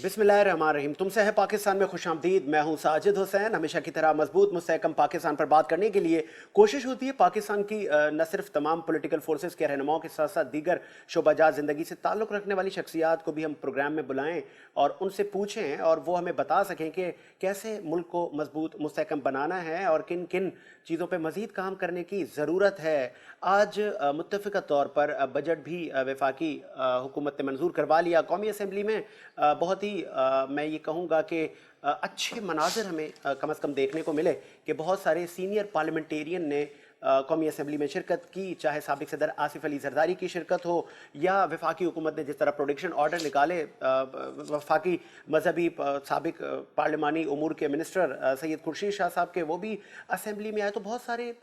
बिस्मिल्लाहिर्रहमानिर्रहीम। तुमसे है पाकिस्तान में खुशामदीद। मैं हूं साजिद हुसैन। हमेशा की तरह मजबूत मुस्तहकम पाकिस्तान पर बात करने के लिए कोशिश होती है। पाकिस्तान की न सिर्फ तमाम पॉलिटिकल फोर्सेस के रहनुमाओं के साथ साथ दीगर शोबाजात ज़िंदगी से ताल्लुक़ रखने वाली शख्सियात को भी हम प्रोग्राम में बुलाएं और उनसे पूछें और वो हमें बता सकें कि कैसे मुल्क को मजबूत मुस्तहकम बनाना है और किन किन चीज़ों पर मज़ीद काम करने की ज़रूरत है। आज मुत्तफ़िक़ा तौर पर बजट भी वफाकी हुकूमत ने मंजूर करवा लिया। कौमी असम्बली में बहुत ही मैं ये कहूँगा कि अच्छे मनाजिर हमें कम अज़ कम देखने को मिले कि बहुत सारे सीनियर पार्लियामेंटेरियन ने कौमी असम्बली में शिरकत की, चाहे साबिक सदर आसिफ अली जरदारी की शिरकत हो या वफाकी हुकूमत ने जिस तरह प्रोटेक्शन ऑर्डर निकाले। वफाकी मजहबी साबिक पार्लिमानी उमूर के मिनिस्टर सैयद खुर्शीद शाह साहब के वो भी असम्बली में आए, तो बहुत सारे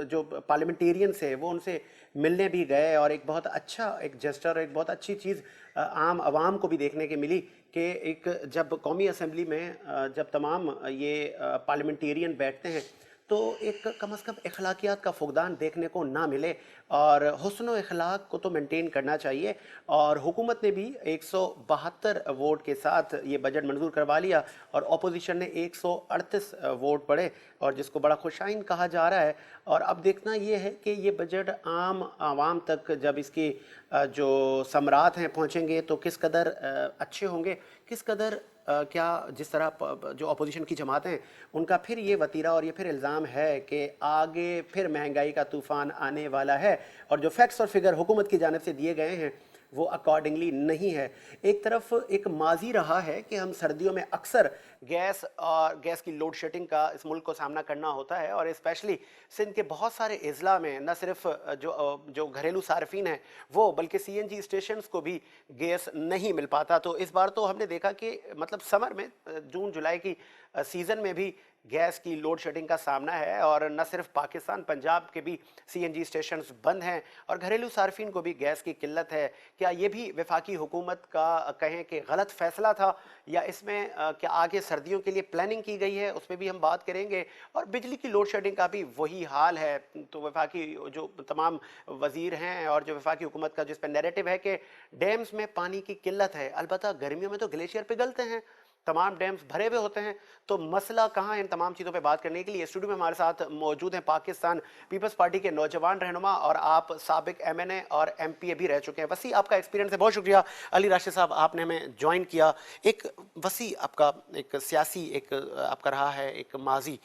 जो पार्लियामेंटेरियंस है वो उनसे मिलने भी गए और एक बहुत अच्छा एक जेस्टर, एक बहुत अच्छी चीज़ आम आवाम को भी देखने के मिली कि एक जब कौमी असम्बली में जब तमाम ये पार्लियामेंटेरियन बैठते हैं तो एक कम अज़ कम अखलाकियात का फुकदान देखने को ना मिले और हुस्न व अखलाक को तो मेंटेन करना चाहिए। और हुकूमत ने भी 172 वोट के साथ ये बजट मंजूर करवा लिया और अपोजिशन ने 138 वोट पड़े और जिसको बड़ा खुशाइन कहा जा रहा है। और अब देखना ये है कि ये बजट आम आवाम तक जब इसकी जो समरात हैं पहुँचेंगे तो किस कदर अच्छे होंगे, किस कदर क्या जिस तरह जो अपोजिशन की जमातें हैं उनका फिर ये वतीरा और ये फिर इल्ज़ाम है कि आगे फिर महंगाई का तूफ़ान आने वाला है और जो फैक्ट्स और फिगर हुकूमत की जानिब से दिए गए हैं वो अकॉर्डिंगली नहीं है। एक तरफ एक माजी रहा है कि हम सर्दियों में अक्सर गैस की लोड शेडिंग का इस मुल्क को सामना करना होता है और स्पेशली सिंध के बहुत सारे अजला में न सिर्फ जो घरेलू सार्फिन हैं वो बल्कि CNG स्टेशंस को भी गैस नहीं मिल पाता। तो इस बार तो हमने देखा कि मतलब समर में जून जुलाई की सीज़न में भी गैस की लोड शेडिंग का सामना है और न सिर्फ पाकिस्तान, पंजाब के भी CNG स्टेशंस बंद हैं और घरेलू सार्फिन को भी गैस की किल्लत है। क्या ये भी वफाकी हुकूमत का कहें कि गलत फ़ैसला था या इसमें क्या आगे सर्दियों के लिए प्लानिंग की गई है, उस पर भी हम बात करेंगे। और बिजली की लोड शेडिंग का भी वही हाल है। तो वफाकी जो तमाम वज़ीर हैं और जो वफाकी हुकूमत का जिस पर नैरेटिव है कि डैम्स में पानी की किल्लत है, अलबत्ता गर्मियों में तो ग्लेशियर पिघलते हैं, तमाम डैम्स भरे हुए होते हैं, तो मसला कहाँ है। इन तमाम चीज़ों पे बात करने के लिए स्टूडियो में हमारे साथ मौजूद हैं पाकिस्तान पीपल्स पार्टी के नौजवान रहनुमा और आप साबिक MNA और MPA भी रह चुके हैं। वसी आपका एक्सपीरियंस है, बहुत शुक्रिया अली राशिद साहब आपने हमें ज्वाइन किया। एक वसी आपका एक सियासी एक आपका रहा है एक माजी,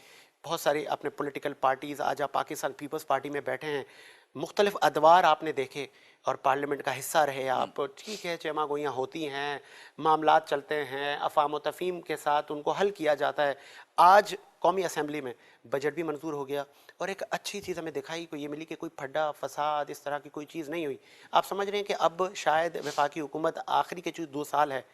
बहुत सारी आपने पॉलिटिकल पार्टीज़, आज आप पाकिस्तान पीपल्स पार्टी में बैठे हैं, मुख्तलिफ अदवार आपने देखे और पार्लियामेंट का हिस्सा रहे आप। ठीक है, चमा गोइयाँ होती हैं, मामलात चलते हैं, अफ़ाम व तफ़हीम के साथ उनको हल किया जाता है। आज कौमी असम्बली में बजट भी मंजूर हो गया और एक अच्छी चीज़ हमें दिखाई को ये मिली कि कोई फड्डा फसाद इस तरह की कोई चीज़ नहीं हुई। आप समझ रहे हैं कि अब शायद वफाकी हुकूमत आखिरी के जो 2 साल है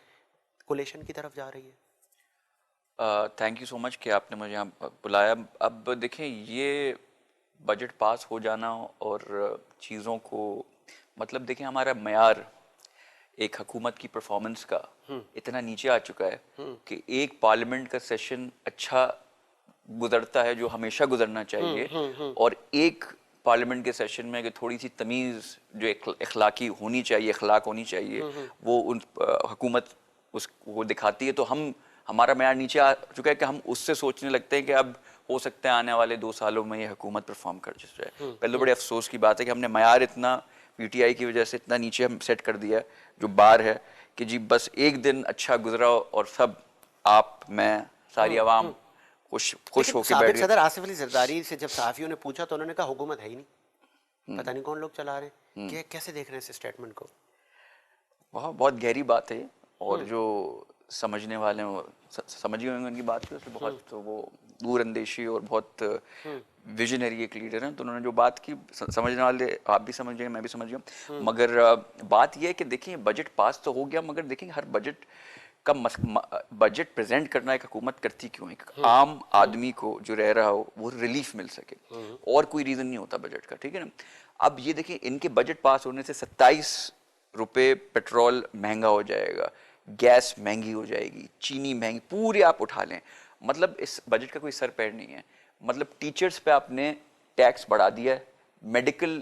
कोलेशन की तरफ जा रही है। थैंक यू सो मच कि आपने मुझे यहाँ बुलाया। अब देखें, ये बजट पास हो जाना और चीज़ों को मतलब देखें, हमारा मयार एक हुकूमत की परफॉर्मेंस का इतना नीचे आ चुका है कि एक पार्लियामेंट का सेशन अच्छा गुजरता है जो हमेशा गुजरना चाहिए और एक पार्लियामेंट के सेशन में कि थोड़ी सी तमीज़ जो इखलाकी होनी चाहिए, इखलाक होनी चाहिए, वो उन हुकूमत वो दिखाती है। तो हमारा मयार नीचे आ चुका है कि हम उससे सोचने लगते हैं कि अब हो सकता है आने वाले 2 सालों में ये हुकूमत परफॉर्म कर जाए। पहले तो बड़े अफसोस की बात है कि हमने मयार इतना PTI की वजह से इतना नीचे हम सेट कर दिया जो बार है कि जी बस एक दिन अच्छा गुजरा और सब आप मैं सारी आवाम खुश होकर बैठ गए। सदर आसिफ अली जरदारी से जब सहाफ़ियों ने पूछा तो उन्होंने कहा हुकूमत है ही नहीं, पता नहीं कौन लोग चला रहे हैं। कैसे देख रहे हैं इस स्टेटमेंट को? बहुत गहरी बात है और जो समझने वाले समझ गए होंगे उनकी बात की, उससे बहुत तो वो दूरअंदेशी और बहुत विजनरी एक लीडर हैं। तो उन्होंने जो बात की समझने वाले आप भी समझ गए, मैं भी समझ गया। मगर बात यह है कि देखिए बजट पास तो हो गया, मगर देखिए हर बजट का बजट प्रेजेंट करना एक हुकूमत करती क्यों है? एक आम आदमी को जो रह रहा हो वो रिलीफ मिल सके, और कोई रीज़न नहीं होता बजट का, ठीक है ना। अब ये देखिए, इनके बजट पास होने से 27 रुपये पेट्रोल महंगा हो जाएगा, गैस महंगी हो जाएगी, चीनी महंगी, पूरे आप उठा लें। मतलब इस बजट का कोई सर पैर नहीं है। मतलब टीचर्स पे आपने टैक्स बढ़ा दिया है, मेडिकल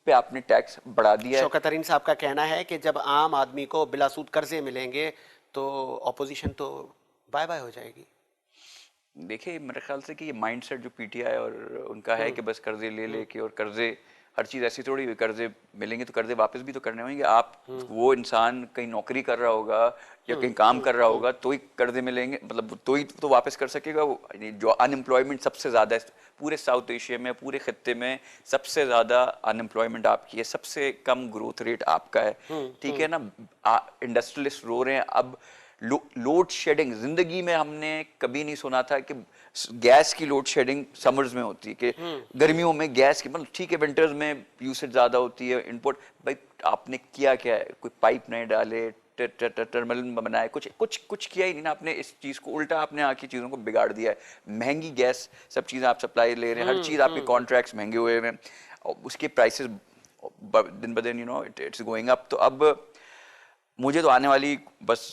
पे आपने टैक्स बढ़ा दिया है। शौकत तरीन साहब का कहना है कि जब आम आदमी को बिलासूद कर्जे मिलेंगे तो ऑपोजिशन तो बाय बाय हो जाएगी। देखिए मेरे ख्याल से कि ये माइंडसेट जो पीटीआई और उनका है कि बस कर्जे ले लेके, और कर्जे हर चीज़ ऐसी थोड़ी हुई, कर्जे मिलेंगे तो कर्जे वापस भी तो करने होंगे। आप वो इंसान कहीं नौकरी कर रहा होगा या कहीं काम कर रहा होगा तो ही कर्जे मिलेंगे, मतलब तो ही तो वापस कर सकेगा वो। जो अनएम्प्लॉयमेंट सबसे ज़्यादा है पूरे साउथ एशिया में, पूरे खत्ते में सबसे ज़्यादा अनएम्प्लॉयमेंट आपकी है, सबसे कम ग्रोथ रेट आपका है, ठीक है ना। इंडस्ट्रियलिस्ट रो रहे हैं अब। लोड शेडिंग जिंदगी में हमने कभी नहीं सुना था कि गैस की लोड शेडिंग समर्स में होती है, कि गर्मियों में गैस की, मतलब ठीक है विंटर्स में यूसेज ज्यादा होती है, इनपुट। भाई आपने किया क्या है? कोई पाइप नहीं डाले, टर्मिनल बनाए, कुछ कुछ कुछ किया ही नहीं ना आपने। इस चीज को उल्टा आपने आके चीजों को बिगाड़ दिया है। महंगी गैस सब चीजें आप सप्लाई ले रहे हैं, हर चीज आपके कॉन्ट्रैक्ट्स महंगे हुए हैं, उसके प्राइसेस दिन ब दिन इट्स गोइंग अप। तो अब मुझे तो आने वाली बस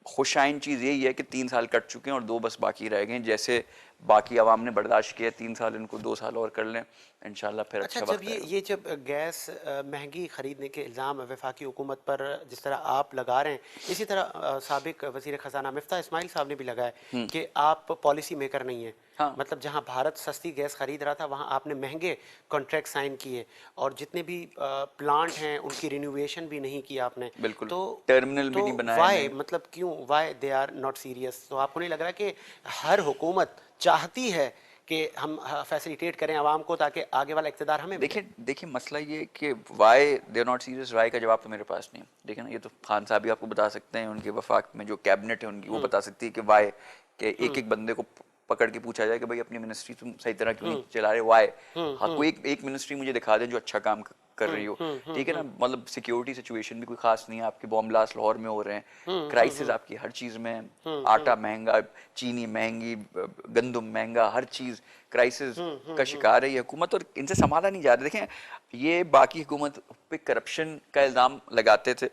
खुशाइन चीज़ यही है कि 3 साल कट चुके हैं और 2 बस बाकी रह गए हैं। जैसे बाकी आवाम ने बर्दाश्त किया 3 साल, इनको 2 साल और कर लें, इंशाल्लाह फिर अच्छा, अच्छा जब वक्त आएगा। ये जब गैस महंगी खरीदने के इल्ज़ाम वफाकी हुकूमत पर जिस तरह आप लगा रहे हैं, इसी तरह साबिक वज़ीर ख़जाना मिफ्ता इस्माइल साहब ने भी लगाया कि आप पॉलिसी मेकर नहीं हैं। हाँ मतलब जहां भारत सस्ती गैस खरीद रहा था वहां आपने महंगे कॉन्ट्रैक्ट साइन किए, और जितने भी प्लांट हैं उनकी रिन्यूएशन भी नहीं की आपने। बिल्कुल, तो टर्मिनल भी तो नहीं बनाया वाई, नए। मतलब क्यों, why they are not serious? तो आपको नहीं लग रहा कि हर हुकूमत चाहती है कि हम फैसिलिटेट करें आवाम को ताकि आगे वाला इक़्तिदार हमें मिले? देखिए देखिए मसला ये है कि why they are not serious, why का जवाब तो मेरे पास नहीं है। देखिए ना, ये तो खान साहब भी आपको बता सकते हैं, उनके वफाक में जो कैबिनेट है उनकी वो बता सकती है कि वाई, के एक एक बंदे को पकड़ के पूछा जाए कि भाई अपनी मिनिस्ट्री तुम सही तरह क्यों नहीं चला रहे, वाई। हाँ, कोई एक मिनिस्ट्री मुझे दिखा दे जो अच्छा काम कर रही हो, ठीक है ना। मतलब सिक्योरिटी सिचुएशन भी कोई खास नहीं है आपकी, बॉम्ब ब्लास्ट लाहौर में हो रहे हैं, क्राइसिस आपकी हर चीज में है, आटा महंगा, चीनी महंगी, गंदम महंगा, हर चीज क्राइसिस का शिकार है ये हुकूमत, और इनसे संभाला नहीं जा रहा। देखें ये बाकी हुकूमत पे करप्शन का इल्जाम लगाते थे,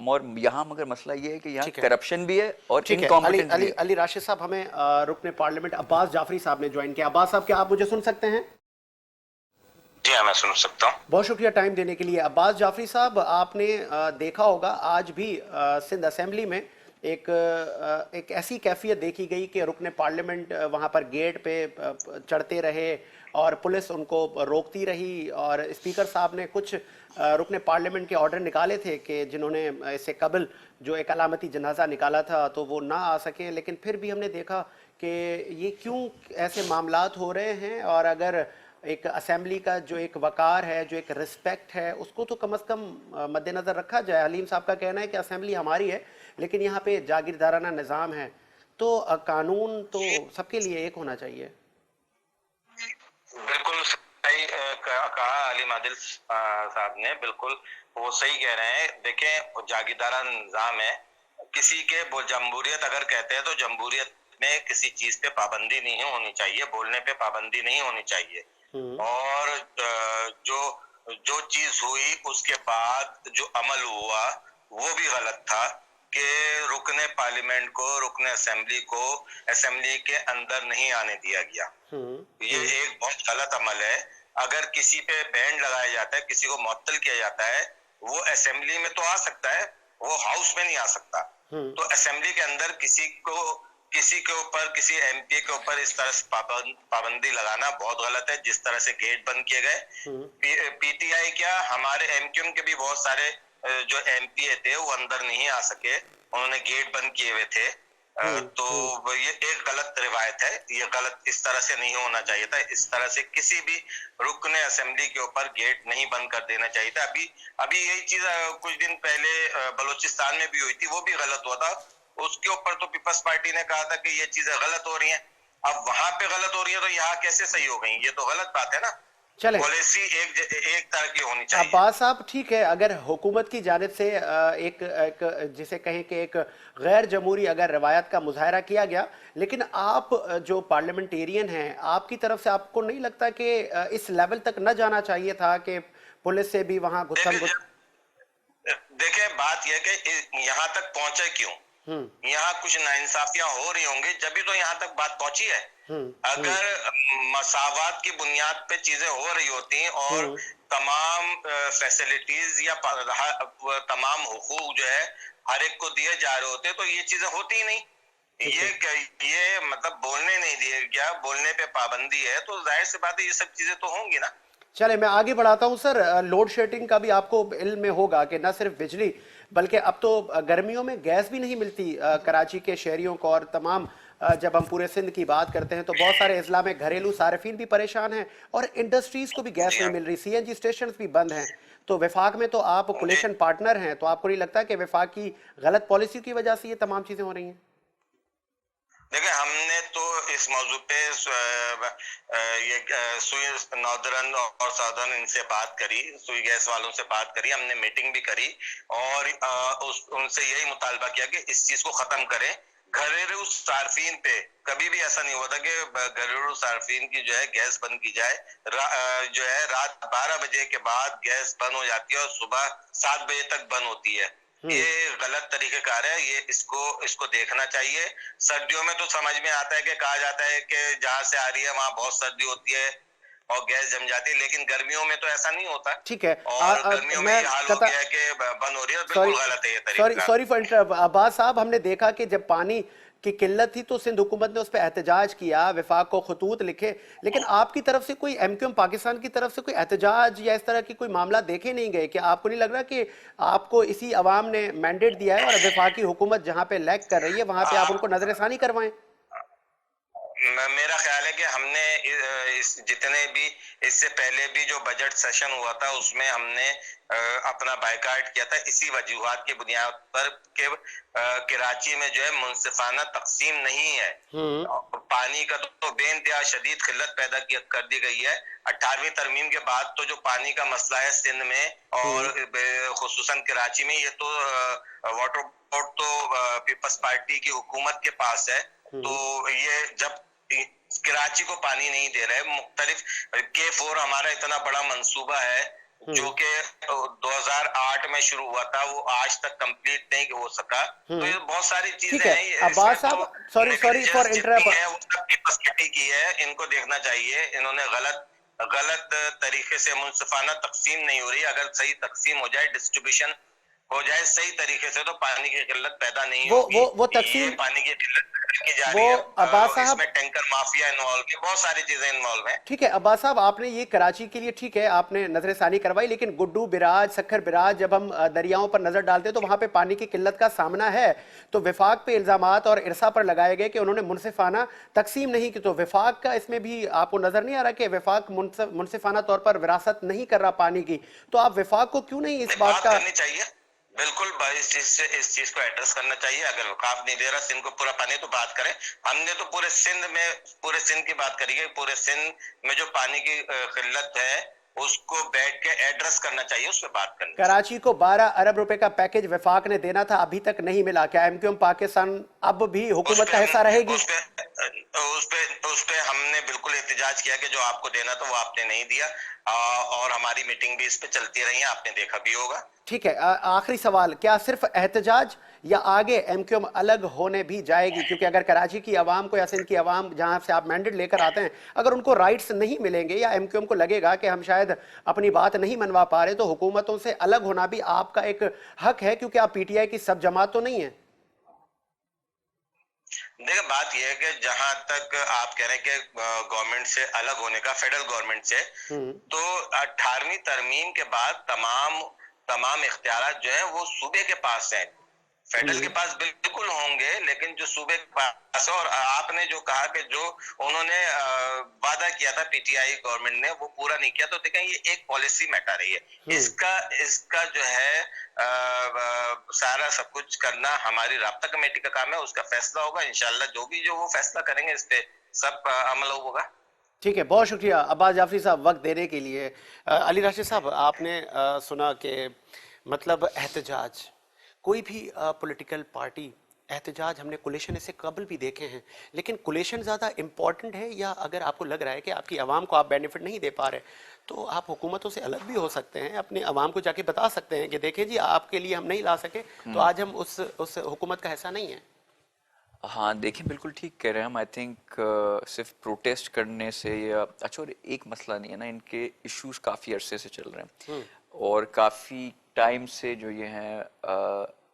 और यहाँ मगर मसला ये है कि यहाँ ठीक है, करप्शन भी है और ठीक है। अली इनकॉम्पिटेंस भी अली है। अली राशिद साहब, हमें रुकने पार्लियामेंट अब्बास जाफरी साहब ने ज्वाइन किया। अब्बास साहब, क्या आप मुझे सुन सकते हैं? जी हाँ, मैं सुन सकता हूँ। बहुत शुक्रिया टाइम देने के लिए। अब्बास जाफरी साहब, आपने देखा होगा आज भी सिंध असेंबली में एक ऐसी कैफियत देखी गई कि रुकने पार्लियामेंट वहाँ पर गेट पे चढ़ते रहे और पुलिस उनको रोकती रही, और स्पीकर साहब ने कुछ रुकने पार्लियामेंट के ऑर्डर निकाले थे कि जिन्होंने इससे कबल जो एक अलामती जनाजा निकाला था तो वो ना आ सके। लेकिन फिर भी हमने देखा कि ये क्यों ऐसे मामलात हो रहे हैं, और अगर एक असेंबली का जो एक वकार है, जो एक रिस्पेक्ट है, उसको तो कम से कम मद्देनज़र रखा जाए। हलीम साहब का कहना है कि असेंबली हमारी है लेकिन यहाँ पे जागीरदाराना निज़ाम है, तो कानून तो सबके लिए एक होना चाहिए। बिल्कुल सही कहा अली आदिल साहब ने, बिल्कुल वो सही कह रहे हैं। देखें, जागीरदारा निजाम है, किसी के वो जमहूरियत अगर कहते हैं तो जमहूरियत में किसी चीज पे पाबंदी नहीं होनी चाहिए, बोलने पे पाबंदी नहीं होनी चाहिए। और जो जो चीज हुई उसके बाद जो अमल हुआ वो भी गलत था कि रुकने पार्लियामेंट को, रुकने असेंबली को असेंबली के अंदर नहीं आने दिया गया। ये एक बहुत गलत अमल है। अगर किसी पे बैंड लगाया जाता है, किसी को मुअत्तल किया जाता है, वो असेंबली में तो आ सकता है, वो हाउस में नहीं आ सकता। तो असेंबली के अंदर किसी के ऊपर, किसी एमपी के ऊपर इस तरह से पाबंदी लगाना बहुत गलत है। जिस तरह से गेट बंद किए गए, पीटीआई क्या, हमारे एमक्यूएम के भी बहुत सारे जो एमपी थे वो अंदर नहीं आ सके, उन्होंने गेट बंद किए हुए थे। तो ये एक गलत रिवायत है, ये गलत, इस तरह से नहीं होना चाहिए था। इस तरह से किसी भी रुकने असेंबली के ऊपर गेट नहीं बंद कर देना चाहिए था। अभी यही चीज कुछ दिन पहले बलूचिस्तान में भी हुई थी, वो भी गलत हुआ था। उसके ऊपर तो पीपल्स पार्टी ने कहा था कि ये चीजें गलत हो रही हैं। अब वहां पे गलत हो रही है तो यहाँ कैसे सही हो गई? ये तो गलत बात है ना। चले पॉलिसी एक तरह की होनी चाहिए। अब्बास साहब, ठीक है, अगर हुकूमत की जानिब से एक जिसे कहें कि एक गैर जमहूरी अगर रवायत का मुजाहरा किया गया, लेकिन आप जो पार्लियामेंटेरियन हैं, आपकी तरफ से आपको नहीं लगता कि इस लेवल तक न जाना चाहिए था कि पुलिस से भी वहां गुत्थम देखे, बात यह कि यहाँ तक पहुंचे क्यों? यहाँ कुछ नाइंसाफियां हो रही होंगी जब तो यहाँ तक बात पहुंची है। अगर मसावात की बुनियाद पे चीजें हो रही होती और तमाम फैसिलिटीज या तमाम हुकूक जो है हर एक को दिए जा रहे होते तो ये चीजें होती ही नहीं। ये मतलब बोलने नहीं दिए, क्या बोलने पे पाबंदी है, तो जाहिर सी बात है ये सब चीजें तो होंगी ना। चले मैं आगे बढ़ाता हूं सर। लोड शेडिंग का भी आपको इल्म में होगा कि न सिर्फ बिजली बल्कि अब तो गर्मियों में गैस भी नहीं मिलती कराची के शहरियों को, और तमाम जब हम पूरे सिंध की बात करते हैं तो बहुत सारे अजला में घरेलू सार्फिन भी परेशान हैं और इंडस्ट्रीज को भी गैस जी नहीं हाँ। मिल रही, सीएनजी स्टेशन भी बंद हैं। तो विफाक में तो आप जी कोलिशन पार्टनर हैं, तो आपको नहीं लगता कि विफाक की गलत पॉलिसी की वजह से ये तमाम चीजें हो रही हैं? देखिए, हमने तो इस मौजू पे सुई नॉर्दर्न और साउदर्न इनसे बात करी, सुई गैस वालों से बात करी, हमने मीटिंग भी करी और उनसे यही मुतालबा किया कि इस चीज को खत्म करें। घरेलू सार्फिन पे कभी भी ऐसा नहीं हुआ था कि घरेलू सार्फिन की जो है गैस बंद की जाए। जो है रात 12 बजे के बाद गैस बंद हो जाती है और सुबह 7 बजे तक बंद होती है। ये गलत तरीकेकार है, ये इसको देखना चाहिए। सर्दियों में तो समझ में आता है कि कहा जाता है कि जहां से आ रही है वहां बहुत सर्दी होती है और गैस जम जाती है, लेकिन गर्मियों में तो ऐसा नहीं होता। ठीक है। और गर्मियों में मैं ये हाल हो कता गया है कि बंद हो रही है, सॉरी बिल्कुल गलत है ये सॉरी तरीका। सॉरी फॉर इंटरप्ट अब्बास साहब, हमने देखा कि जब पानी की किल्लत थी तो सिंध हुकूमत ने उस पर एहतजाज किया, विफाक को खतूत लिखे, लेकिन आपकी तरफ से कोई एमक्यूएम पाकिस्तान की तरफ से कोई एहतजाज या इस तरह की कोई मामला देखे नहीं गए? कि आपको नहीं लग रहा कि आपको इसी अवाम ने मैंडेट दिया है और विफाकी हुकूमत जहां पे लैग कर रही है वहां पे आप उनको नजरसानी करवाएं? मेरा ख्याल है कि हमने इस जितने भी इससे पहले भी जो बजट सेशन हुआ था उसमें हमने अपना बायकाट किया था इसी वजूहात की बुनियाद पर कि कराची में जो है मुनसिफाना तकसीम नहीं है। पानी का तो बेइंतहा शदीद किल्लत पैदा कर दी गई है। 18वीं तरमीम के बाद तो जो पानी का मसला है सिंध में और खुसूसन कराची में, ये तो वाटर बोर्ड तो पीपल्स पार्टी की हुकूमत के पास है। तो ये जब कराची को पानी नहीं दे रहे, मुख्तलिफ K4 हमारा इतना बड़ा मंसूबा है जो कि 2008 में शुरू हुआ था, वो आज तक कंप्लीट नहीं हो सका। तो ये बहुत सारी ठीक चीजें है हैं, अब्बास इसमें साहब, तो सॉरी सॉरी फॉर नेग्लिजेंस जितनी इंटरप्ट। है वो सबकी फैसिलिटी की है, इनको देखना चाहिए। इन्होंने गलत तरीके से मुनसिफाना तकसीम नहीं हो रही। अगर सही तकसीम हो जाए, डिस्ट्रीब्यूशन हो जाए सही तरीके से, तो पानी की किल्लत पैदा नहीं होगी। वो ये तकसीम पानी की किल्लत की जा वो रही है, अब्बास साहब, इसमें टैंकर माफिया इन्वॉल्व है, बहुत सारी चीजें इन्वॉल्व है। ठीक है अब्बास साहब, आपने ये कराची के लिए ठीक है आपने नजरसानी करवाई, लेकिन गुड्डू बिराज सखर बिराज जब हम दरियाओं पर नजर डालते हैं तो वहां पे पानी की किल्लत का सामना है। तो विफाक पे इल्जामात और इरसा पर लगाए गए कि उन्होंने मुनसिफाना तकसीम नहीं की, तो विफाक का इसमें भी आपको नजर नहीं आ रहा कि विफाक मुनसिफाना तौर पर विरासत नहीं कर रहा पानी की? तो आप विफाक को क्यों नहीं इस बात बात का? करनी चाहिए, बिल्कुल इस चीज को एड्रेस करना चाहिए। अगर वकाफ नहीं दे रहा सिंध को पूरा पानी, तो बात करें। हमने तो पूरे सिंध की बात करी है। पूरे सिंध में जो पानी की किल्लत है उसको बैठ के एड्रेस करना चाहिए, उस पर बात करनी चाहिए। कराची को 12 अरब रुपए का पैकेज विफाक ने देना था, अभी तक नहीं मिला। क्या एमक्यूएम पाकिस्तान अब भी हुकूमत का हिस्सा रहेगी? उस पे हमने बिल्कुल एहतजाज किया कि जो आपको देना था वो आपने नहीं दिया। और हमारी मीटिंग भी इस पे चलती रही है, आपने देखा भी होगा। ठीक है, आखिरी सवाल, क्या सिर्फ एहतजाज या आगे एमक्यूएम अलग होने भी जाएगी? क्योंकि अगर कराची की आवाम को या सिंध की आवाम जहां से आप मैंडेट लेकर आते हैं, अगर उनको राइट्स नहीं मिलेंगे या एमक्यूएम को लगेगा कि हम शायद अपनी बात नहीं मनवा पा रहे, तो हुकूमतों से अलग होना भी आपका एक हक है, क्योंकि आप पीटीआई की सब जमात तो नहीं है। देखिए, बात यह है कि जहां तक आप कह रहे हैं कि गवर्नमेंट से अलग होने का, फेडरल गवर्नमेंट से, तो 18वीं तरमीम के बाद तमाम इख्तियारात जो है वो सूबे के पास हैं। फेडरल के पास बिल्कुल होंगे, लेकिन जो सूबे के पास है। और आपने जो कहा कि जो उन्होंने वादा किया था पीटीआई गवर्नमेंट ने, वो पूरा नहीं किया, तो देखें ये एक पॉलिसी मैटर है। ये इसका जो है सारा सब कुछ करना हमारी राब्ता कमेटी का काम है, उसका फैसला होगा इंशाल्लाह। जो वो फैसला करेंगे इस पे सब अमल होगा। ठीक है, बहुत शुक्रिया अब्बास जाफरी साहब वक्त देने के लिए। अली राशिद साहब, आपने सुना कि मतलब एहतजाज, कोई भी पॉलिटिकल पार्टी एहतजाज, हमने कोलिशन इससे कबल भी देखे हैं, लेकिन कोलिशन ज़्यादा इम्पॉर्टेंट है? या अगर आपको लग रहा है कि आपकी आवाम को आप बेनिफिट नहीं दे पा रहे, तो आप हुकूमतों से अलग भी हो सकते हैं, अपनी आवाम को जाके बता सकते हैं कि देखें जी आपके लिए हम नहीं ला सके, तो आज हम उस हुकूमत का हिस्सा नहीं है। हाँ देखिए, बिल्कुल ठीक कह रहे हैं हम। आई थिंक सिर्फ प्रोटेस्ट करने से या अच्छा, और एक मसला नहीं है ना, इनके इश्यूज काफ़ी अरसे से चल रहे हैं और काफ़ी टाइम से जो ये हैं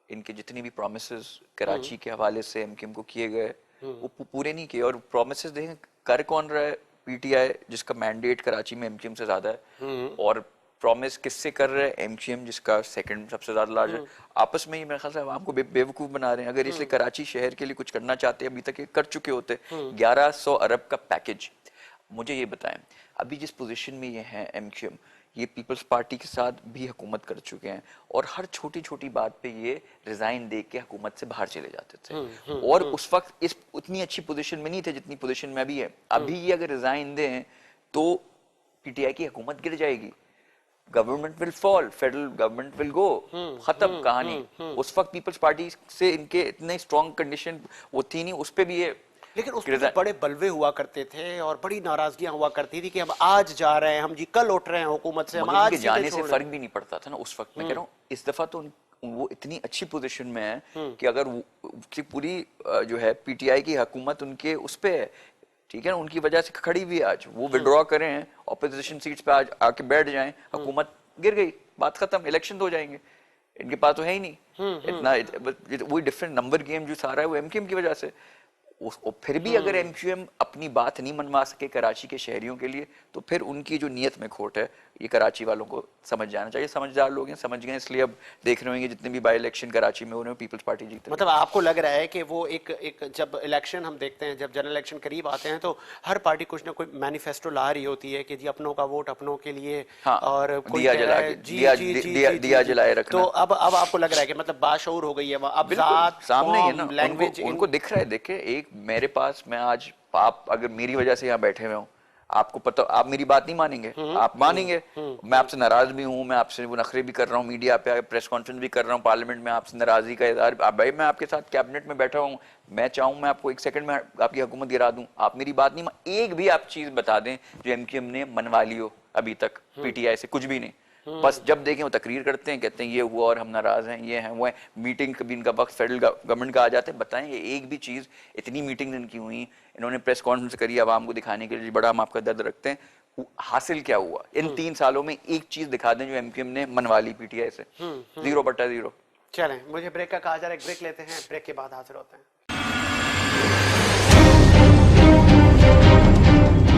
इनके जितने भी प्रोमिसेस कराची के हवाले से एमक्यूएम को किए गए वो पूरे नहीं किए। और प्रोमिसेस देखें कर कौन रहा है, पीटीआई जिसका मैंडेट कराची में एमक्यूएम से ज्यादा है, और प्रॉमिस किससे कर रहे हैं, एमक्यूएम जिसका सेकंड सबसे ज्यादा लार्ज है। आपस में ही मेरे ख्याल से आवाम को बेवकूफ बना रहे हैं। अगर इसलिए कराची शहर के लिए कुछ करना चाहते हैं, अभी तक ये कर चुके होते। 1100 अरब का पैकेज। मुझे ये बताएं, अभी जिस पोजीशन में ये है एमक्यूएम, ये पीपल्स पार्टी के साथ भी हुकूमत कर चुके हैं और हर छोटी छोटी बात पे ये रिजाइन दे के हुकूमत से बाहर चले जाते थे। और उस वक्त इस उतनी अच्छी पोजीशन में नहीं थे जितनी पोजीशन में अभी है। अभी ये अगर रिजाइन दें तो पीटीआई की हुकूमत गिर जाएगी, government will fall, federal government will go, खत्म कहानी। उस वक्त पीपल्स पार्टी से इनके इतने स्ट्रॉन्ग कंडीशन वो थी नहीं, उस पे भी ये लेकिन उसमें तो बड़े बलवे हुआ करते थे और बड़ी नाराजगियां हुआ करती थी कि हम आज जा रहे हैं, हम जी कल उठ रहे हैं हुकूमत से, हम आज जाने से फर्क भी नहीं पड़ता था ना उस वक्त। मैं कह रहा हूँ इस दफा तो वो इतनी अच्छी पोजीशन में है कि अगर पूरी जो है पीटीआई की हुकूमत उनके उस पे है, ठीक है ना, उनकी वजह से खड़ी हुई आज, वो विड्रॉ करें, ऑपोजिशन सीट्स पे आज आके बैठ जाएं, हुकूमत गिर गई, बात खत्म, इलेक्शन हो जाएंगे। इनके पास तो है ही नहीं इतना, वही डिफरेंट नंबर गेम जो सारा है वो एमक्यूएम की वजह से। फिर भी अगर एमक्यूएम अपनी बात नहीं मनवा सके कराची के शहरियों के लिए, तो फिर उनकी जो नीयत में खोट है ये कराची वालों को समझ जाना चाहिए। समझदार लोग हैं, समझ गए, इसलिए अब देख रहे होंगे जितने भी बाई इलेक्शन कराची में हो रहे हैं पीपल्स पार्टी जीत। मतलब आपको लग रहा है कि वो एक जब इलेक्शन हम देखते हैं, जब जनरल इलेक्शन करीब आते हैं, तो हर पार्टी कुछ ना कोई मैनिफेस्टो ला रही होती है कि जी अपनों का वोट अपनों के लिए, हाँ, और कोई दिया कह जला रहा है के दिया जलाए रखना। तो अब आपको लग रहा है कि मतलब बाशऊर हो गई है, अब जात सामने ही है ना, लैंग्वेज उनको दिख रहा है। देखे, एक मेरे पास, मैं आज, आप अगर मेरी वजह से यहाँ बैठे हुए हो, आपको पता, आप मेरी बात नहीं मानेंगे, आप मानेंगे, मैं आपसे नाराज भी हूँ, मैं आपसे वो नखरे भी कर रहा हूँ, मीडिया पे प्रेस कॉन्फ्रेंस भी कर रहा हूँ, पार्लियामेंट में आपसे नाराजगी का इजहार, भाई मैं आपके साथ कैबिनेट में बैठा हूँ, मैं चाहूँ मैं आपको 1 सेकंड में आपकी हुकूमत गिरा दूं, आप मेरी बात नहीं एक भी आप चीज बता दें जो एमक्यूएम ने मनवा ली हो अभी तक पीटीआई से, कुछ भी नहीं। बस जब देखें वो तकरीर करते हैं, कहते हैं ये हुआ और हम नाराज हैं, ये हैं वो है, मीटिंग कभी इनका वक्त फेडरल गवर्नमेंट का आ जाते हैं। बताएं ये एक भी चीज, इतनी मीटिंग इनकी हुई, इन्होंने प्रेस कॉन्फ्रेंस करी आवाम को दिखाने के लिए बड़ा हम आपका दर्द रखते हैं, हासिल क्या हुआ इन 3 सालों में? एक चीज दिखा दें जो एमक्यूएम ने मनवा ली पीटीआई से, 0/0। चलें, मुझे ब्रेक का कहा जा रहा है, एक ब्रेक लेते हैं, ब्रेक के बाद हाजिर होते हैं।